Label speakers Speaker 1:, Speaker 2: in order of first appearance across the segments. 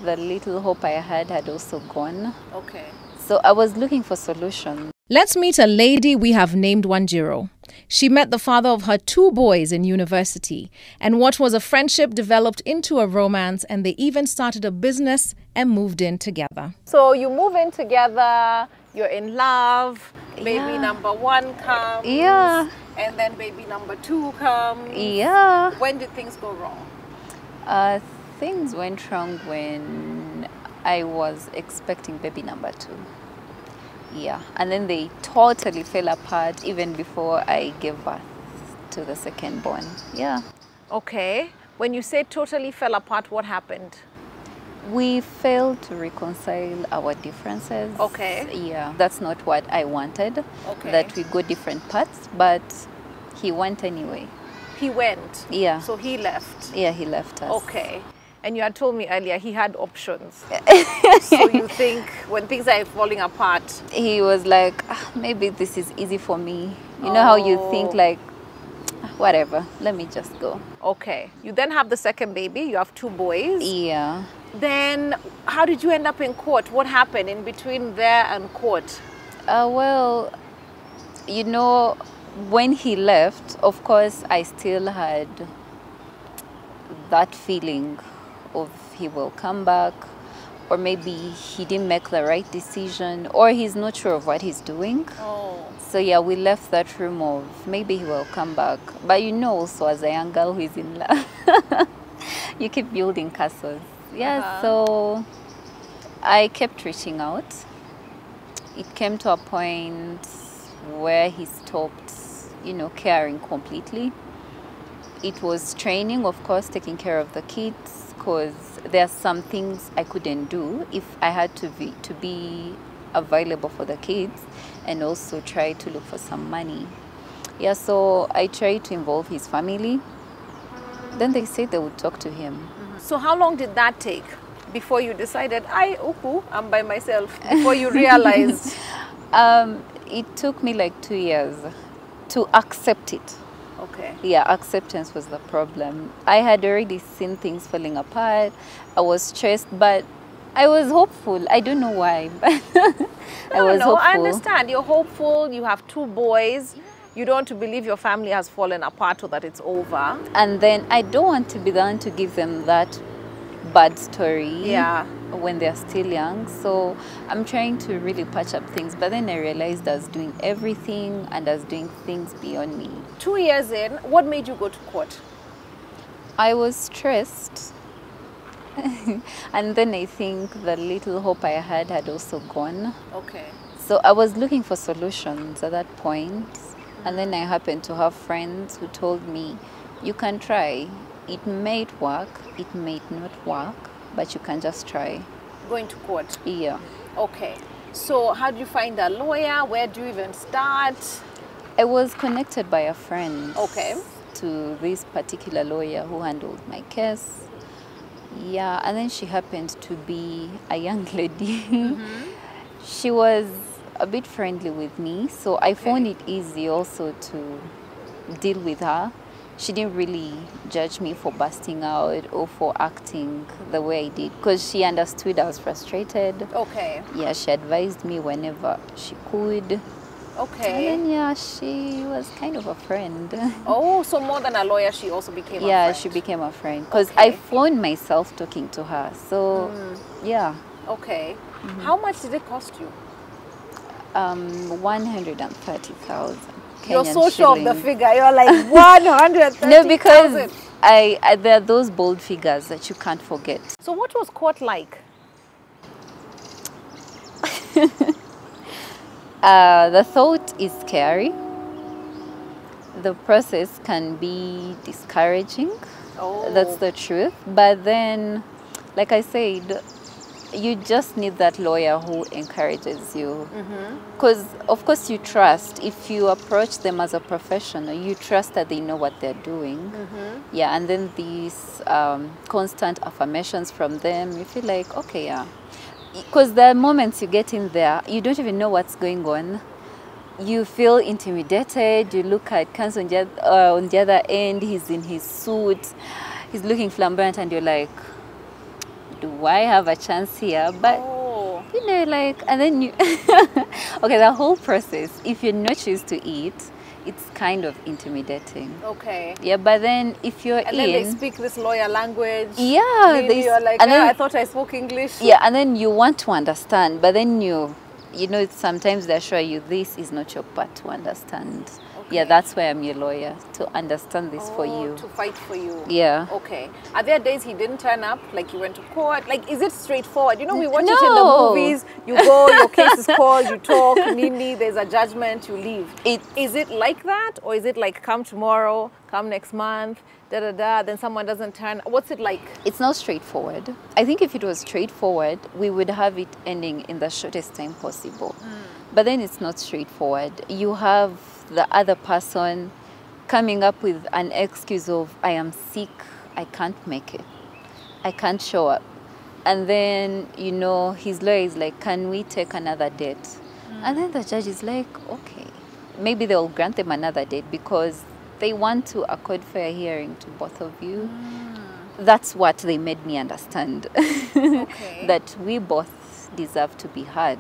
Speaker 1: The little hope I had also gone.
Speaker 2: Okay.
Speaker 1: So I was looking for solutions.
Speaker 3: Let's meet a lady we have named Wanjiro. She met the father of her 2 boys in university, and what was a friendship developed into a romance, and they even started a business and moved in together.
Speaker 2: So you move in together, you're in love, baby
Speaker 1: Yeah.
Speaker 2: number 1 comes.
Speaker 1: Yeah.
Speaker 2: And then baby number 2 comes.
Speaker 1: Yeah.
Speaker 2: When did things go wrong?
Speaker 1: Things went wrong when I was expecting baby number 2. Yeah, and then they totally fell apart even before I gave birth to the second born. Yeah.
Speaker 2: Okay. When you say totally fell apart, what happened?
Speaker 1: We failed to reconcile our differences.
Speaker 2: Okay.
Speaker 1: Yeah, that's not what I wanted.
Speaker 2: Okay.
Speaker 1: That we go different paths, but he went anyway.
Speaker 2: He went.
Speaker 1: Yeah.
Speaker 2: So he left.
Speaker 1: Yeah, he left us.
Speaker 2: Okay. And you had told me earlier he had options. So you think when things are falling apart.
Speaker 1: He was like, maybe this is easy for me. You know how you think like, whatever, let me just go.
Speaker 2: Okay. You then have the second baby. You have 2 boys.
Speaker 1: Yeah.
Speaker 2: Then how did you end up in court? What happened in between there and court?
Speaker 1: Well, you know, when he left, of course, I still had that feeling of he will come back, or maybe he didn't make the right decision, or he's not sure of what he's doing.
Speaker 2: Oh.
Speaker 1: So yeah, we left that room of maybe he will come back. But you know, also as a young girl who is in love, you keep building castles. Yeah, so I kept reaching out. It came to a point where he stopped, you know, caring completely. It was training, of course, taking care of the kids, because there are some things I couldn't do if I had to be available for the kids and also try to look for some money. Yeah, so I tried to involve his family. Then they said they would talk to him.
Speaker 2: So how long did that take before you decided, I'm by myself, before you realized?
Speaker 1: It took me like 2 years to accept it.
Speaker 2: Okay.
Speaker 1: Yeah, acceptance was the problem. I had already seen things falling apart. I was stressed, but I was hopeful. I don't know why, but I was hopeful.
Speaker 2: I understand. You're hopeful. You have 2 boys. You don't want to believe your family has fallen apart or that it's over.
Speaker 1: And then I don't want to be the one to give them that bad story.
Speaker 2: Yeah.
Speaker 1: When they're still young. So I'm trying to really patch up things. But then I realized I was doing everything and I was doing things beyond me.
Speaker 2: 2 years in, what made you go to court?
Speaker 1: I was stressed. And then I think the little hope I had also gone.
Speaker 2: Okay.
Speaker 1: So I was looking for solutions at that point. And then I happened to have friends who told me, you can try. It may work, it may not work, but you can just try.
Speaker 2: Going to court?
Speaker 1: Yeah.
Speaker 2: Okay. So how do you find a lawyer? Where do you even start?
Speaker 1: I was connected by a friend.
Speaker 2: Okay.
Speaker 1: To this particular lawyer who handled my case. Yeah, and then she happened to be a young lady. She was a bit friendly with me, so I found it easy also to deal with her. She didn't really judge me for busting out or for acting the way I did, because she understood I was frustrated.
Speaker 2: Okay.
Speaker 1: Yeah, she advised me whenever she could.
Speaker 2: Okay.
Speaker 1: And then, yeah, she was kind of a friend.
Speaker 2: Oh, so more than a lawyer, she also became a friend.
Speaker 1: Yeah, she became a friend, because
Speaker 2: Okay.
Speaker 1: I found myself talking to her. So, yeah.
Speaker 2: Okay. How much did it cost you?
Speaker 1: 130,000.
Speaker 2: You're
Speaker 1: Kenyan
Speaker 2: so sure of the
Speaker 1: shillings.
Speaker 2: figure. You're like 130,000.
Speaker 1: No, because there are those bold figures that you can't forget.
Speaker 2: So what was court like?
Speaker 1: The thought is scary. The process can be discouraging.
Speaker 2: Oh.
Speaker 1: That's the truth. But then, like I said, you just need that lawyer who encourages you. Because, of course, you trust. If you approach them as a professional, you trust that they know what they're doing. Yeah, and then these constant affirmations from them, you feel like, okay, yeah. Because there are moments you get in there, you don't even know what's going on. You feel intimidated. You look at Kanzo on the other end, he's in his suit, he's looking flamboyant, and you're like, do I have a chance here? But
Speaker 2: Oh.
Speaker 1: you know, like, and then you, okay, the whole process, if you're not used to it, it's kind of intimidating.
Speaker 2: Okay.
Speaker 1: Yeah, but then if you're
Speaker 2: And
Speaker 1: in,
Speaker 2: then they speak this lawyer language.
Speaker 1: yeah,
Speaker 2: Really, you're like,
Speaker 1: and then,
Speaker 2: I thought I spoke English.
Speaker 1: yeah, and then you want to understand, but then you know, sometimes they assure you this is not your part to understand. Yeah,
Speaker 2: Okay.
Speaker 1: that's why I'm your lawyer, to understand this for
Speaker 2: Oh,
Speaker 1: you.
Speaker 2: to fight for you.
Speaker 1: Yeah.
Speaker 2: Okay. Are there days he didn't turn up? Like you went to court? Like, is it straightforward? You know, we watch it in the
Speaker 1: No.
Speaker 2: movies. You go, your case is called, you talk, Nini, there's a judgment, you leave. Is it like that? Or is it like come tomorrow, come next month, then someone doesn't turn? What's it like?
Speaker 1: It's not straightforward. I think if it was straightforward, we would have it ending in the shortest time possible. But then it's not straightforward. You have the other person coming up with an excuse of, I am sick, I can't make it, I can't show up. And then, you know, his lawyer is like, can we take another date? And then the judge is like, okay. Maybe they'll grant them another date because they want to accord fair hearing to both of you. That's what they made me understand.
Speaker 2: Okay.
Speaker 1: That we both deserve to be heard.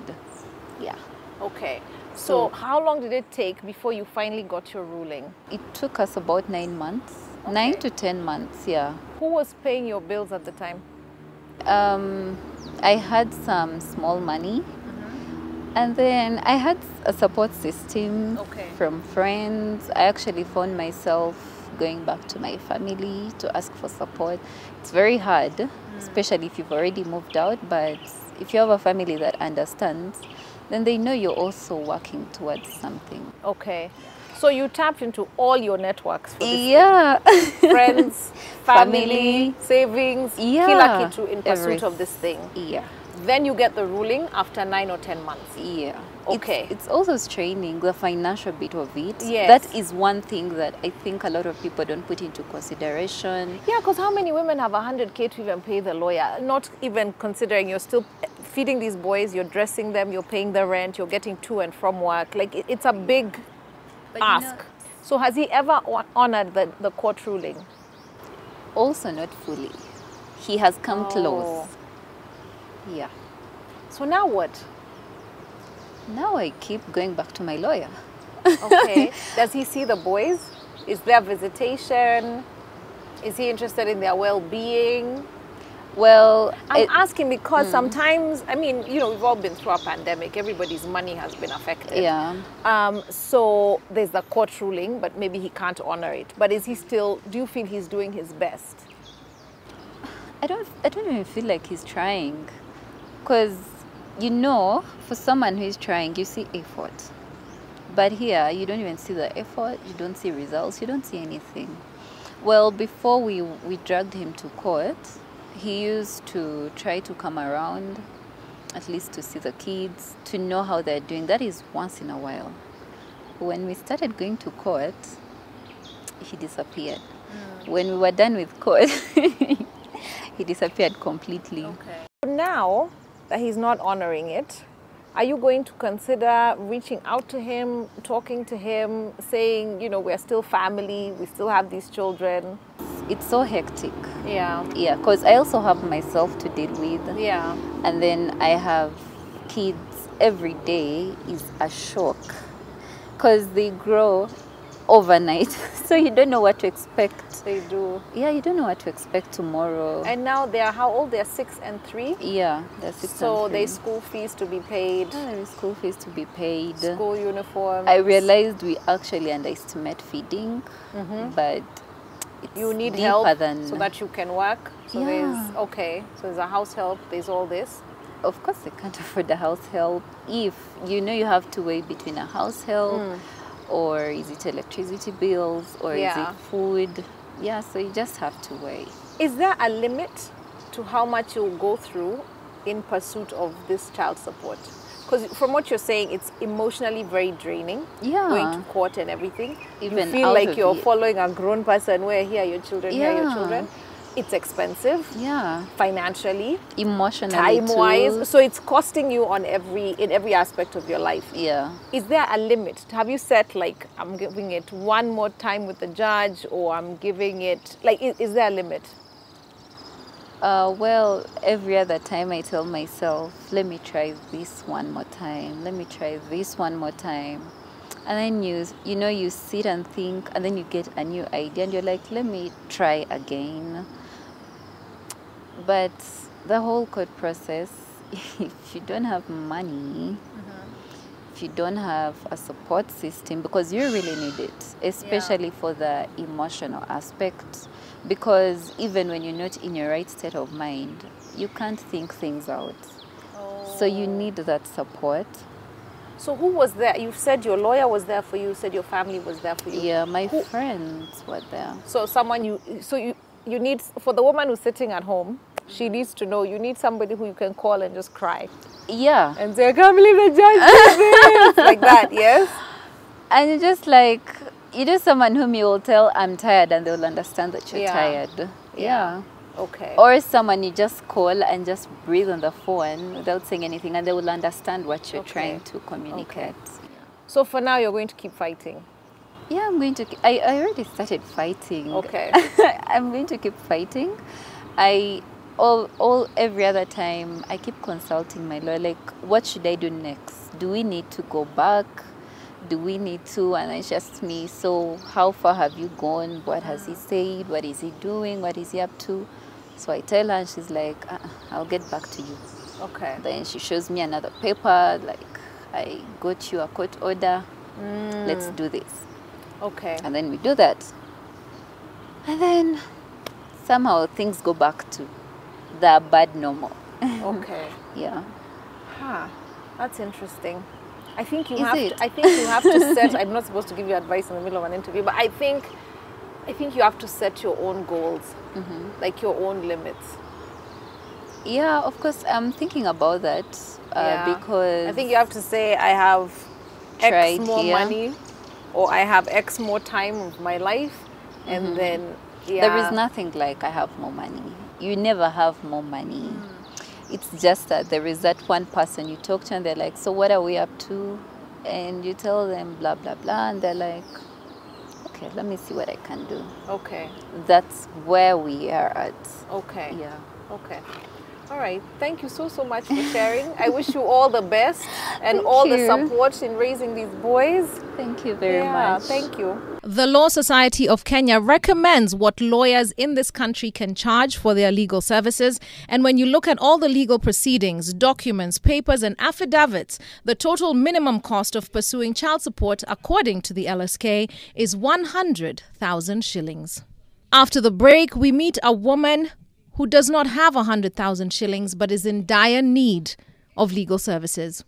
Speaker 1: Yeah.
Speaker 2: Okay. So how long did it take before you finally got your ruling?
Speaker 1: It took us about 9 months. 9 to 10 months, yeah.
Speaker 2: Who was paying your bills at the time?
Speaker 1: I had some small money. And then I had a support system
Speaker 2: Okay.
Speaker 1: from friends. I actually found myself going back to my family to ask for support. It's very hard, especially if you've already moved out. But if you have a family that understands, then they know you're also working towards something.
Speaker 2: Okay. So you tapped into all your networks for this
Speaker 1: Yeah.
Speaker 2: friends, family,
Speaker 1: Family.
Speaker 2: savings,
Speaker 1: Yeah.
Speaker 2: kila kitu in pursuit of
Speaker 1: Everything.
Speaker 2: this thing.
Speaker 1: Yeah.
Speaker 2: Then you get the ruling after 9 or 10 months.
Speaker 1: Yeah.
Speaker 2: Okay.
Speaker 1: It's also straining, the financial bit of it.
Speaker 2: Yes.
Speaker 1: That is one thing that I think a lot of people don't put into consideration.
Speaker 2: Yeah, because how many women have 100K to even pay the lawyer? Not even considering you're still feeding these boys, you're dressing them, you're paying the rent, you're getting to and from work. Like, it's a big ask. So has he ever honored the court ruling?
Speaker 1: Also not fully. He has come close. Yeah.
Speaker 2: So now what?
Speaker 1: Now I keep going back to my lawyer.
Speaker 2: Okay. Does he see the boys? Is there visitation? Is he interested in their well-being?
Speaker 1: Well,
Speaker 2: I'm asking because sometimes, I mean, you know, we've all been through a pandemic. Everybody's money has been affected.
Speaker 1: yeah.
Speaker 2: So there's the court ruling, but maybe he can't honor it. But is he still, do you feel he's doing his best?
Speaker 1: I don't even feel like he's trying. Because, you know, for someone who is trying, you see effort. But here, you don't even see the effort. You don't see results. You don't see anything. Well, before we dragged him to court, he used to try to come around, at least to see the kids, to know how they're doing. That is once in a while. When we started going to court, he disappeared. When we were done with court, he disappeared completely.
Speaker 2: Okay. Now that he's not honoring it, are you going to consider reaching out to him, talking to him, saying, you know, we're still family, we still have these children?
Speaker 1: It's so hectic.
Speaker 2: Yeah.
Speaker 1: Yeah, because I also have myself to deal with.
Speaker 2: Yeah.
Speaker 1: And then I have kids. Every day is a shock because they grow overnight. So you don't know what to expect.
Speaker 2: They do.
Speaker 1: Yeah, you don't know what to expect tomorrow.
Speaker 2: And now they're how old? They're 6 and 3?
Speaker 1: Yeah, they're 6
Speaker 2: So
Speaker 1: and 3.
Speaker 2: there's school fees to be paid,
Speaker 1: There is school fees to be paid.
Speaker 2: school uniforms.
Speaker 1: I realized we actually underestimate feeding, but it's
Speaker 2: you need
Speaker 1: deeper
Speaker 2: help
Speaker 1: than,
Speaker 2: so that you can work. So
Speaker 1: Yeah.
Speaker 2: there's, okay, so there's a house help, there's all this.
Speaker 1: of course they can't afford the house help. If you know you have to weigh between a house help or is it electricity bills or is
Speaker 2: Yeah.
Speaker 1: it food? Yeah, so you just have to weigh.
Speaker 2: Is there a limit to how much you'll go through in pursuit of this child support? Because from what you're saying, it's emotionally very draining.
Speaker 1: Yeah.
Speaker 2: Going to court and everything.
Speaker 1: Even
Speaker 2: you feel
Speaker 1: out
Speaker 2: like
Speaker 1: of
Speaker 2: you're
Speaker 1: it.
Speaker 2: following a grown person where here are your children, here are your
Speaker 1: Yeah.
Speaker 2: children. It's expensive
Speaker 1: Yeah,
Speaker 2: financially,
Speaker 1: emotionally
Speaker 2: time-wise.
Speaker 1: too.
Speaker 2: So it's costing you on in every aspect of your life.
Speaker 1: Yeah.
Speaker 2: Is there a limit? Have you set like, I'm giving it one more time with the judge or I'm giving it, like, is there a limit?
Speaker 1: Well, every other time I tell myself, let me try this one more time. Let me try this one more time. And then you sit and think, and then you get a new idea, and you're like, let me try again. But the whole court process, if you don't have money, if you don't have a support system, because you really need it, especially for the emotional aspect, because even when you're not in your right state of mind, you can't think things out. So you need that support.
Speaker 2: So who was there? You said your lawyer was there for you. You said your family was there for you.
Speaker 1: Yeah, my friends were there.
Speaker 2: So you need, for the woman who's sitting at home, she needs to know you need somebody who you can call and just cry.
Speaker 1: Yeah.
Speaker 2: And say, I can't believe the judge did this. Like that, yes?
Speaker 1: And you're just like, someone whom you will tell, I'm tired, and they'll understand that you're tired. Yeah.
Speaker 2: Okay.
Speaker 1: Or someone you just call and just breathe on the phone without saying anything, and they will understand what you're trying to communicate.
Speaker 2: Okay. So for now, you're going to keep fighting?
Speaker 1: Yeah, I'm going to. I already started fighting.
Speaker 2: Okay.
Speaker 1: I'm going to keep fighting. Every other time, I keep consulting my lawyer, like, what should I do next? Do we need to go back? Do we need to? And it's just me. So how far have you gone? What has he said? What is he doing? What is he up to? So I tell her, and she's like, I'll get back to you.
Speaker 2: Okay.
Speaker 1: Then she shows me another paper, like, I got you a court order. Let's do this.
Speaker 2: Okay.
Speaker 1: And then we do that. And then somehow things go back to the bad normal.
Speaker 2: Okay.
Speaker 1: Yeah.
Speaker 2: That's interesting. I think you
Speaker 1: have
Speaker 2: to set, I'm not supposed to give you advice in the middle of an interview, but I think you have to set your own goals, like your own limits.
Speaker 1: Yeah, of course, I'm thinking about that because
Speaker 2: I think you have to say, I have X more money, or I have X more time of my life, and then,
Speaker 1: there is nothing like I have more money. You never have more money. It's just that there is that one person you talk to, and they're like, so what are we up to? And you tell them blah, blah, blah, and they're like, okay, let me see what I can do.
Speaker 2: Okay.
Speaker 1: That's where we are at.
Speaker 2: Okay.
Speaker 1: Yeah.
Speaker 2: Okay. All right. Thank you so much for sharing. I wish you all the best and all the support in raising these boys.
Speaker 1: Thank you very much.
Speaker 2: Thank you.
Speaker 3: The Law Society of Kenya recommends what lawyers in this country can charge for their legal services. And when you look at all the legal proceedings, documents, papers, and affidavits, the total minimum cost of pursuing child support, according to the LSK, is 100,000 shillings. After the break, we meet a woman who does not have 100,000 shillings but is in dire need of legal services.